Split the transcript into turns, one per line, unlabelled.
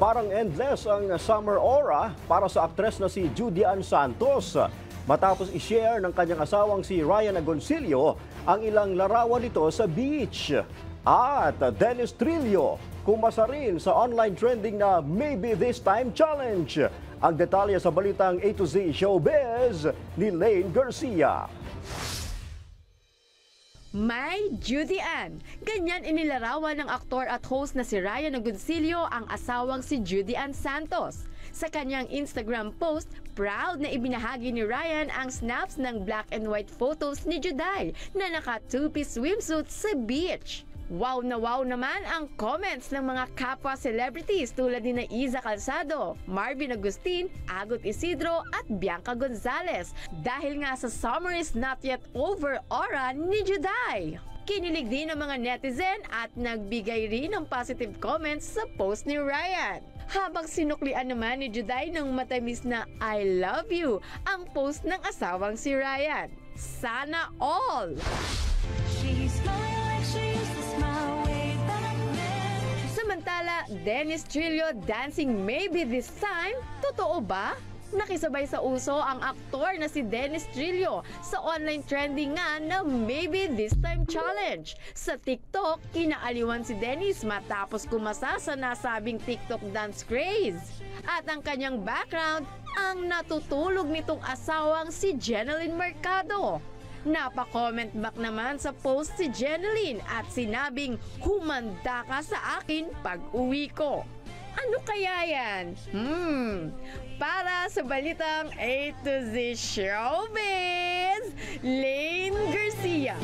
Parang endless ang summer aura para sa aktres na si Judy Ann Santos. Matapos i-share ng kanyang asawang si Ryan Agoncillo ang ilang larawan nito sa beach. At Dennis Trillo, kumasa rin sa online trending na Maybe This Time Challenge. Ang detalye sa balitang A to Z Showbiz ni Lane Garcia.
May Judy Ann. Ganyan inilarawan ng aktor at host na si Ryan Agoncillo ang asawang si Judy Ann Santos. Sa kanyang Instagram post, proud na ibinahagi ni Ryan ang snaps ng black and white photos ni Juday na naka two-piece swimsuit sa beach. Wow na wow naman ang comments ng mga kapwa celebrities tulad ni na Iza Calzado, Marvin Agustin, Agot Isidro at Bianca Gonzalez dahil nga sa summer is not yet over aura ni Juday. Kinilig din ang mga netizen at nagbigay rin ng positive comments sa post ni Ryan. Habang sinuklian naman ni Juday ng matamis na I love you ang post ng asawang si Ryan. Sana all! Samantala, Dennis Trillo dancing Maybe This Time? Totoo ba? Nakisabay sa uso ang aktor na si Dennis Trillo sa online trending nga na Maybe This Time Challenge. Sa TikTok, kinaaliwan si Dennis matapos kumasa sa nasabing TikTok dance craze. At ang kanyang background, ang natutulog nitong asawang si Jeneline Mercado. Napa-comment back naman sa post si Jeneline at sinabing, humanda ka sa akin pag uwi ko. Ano kaya yan? Para sa balitang A to Z Showbiz, Lane Garcia.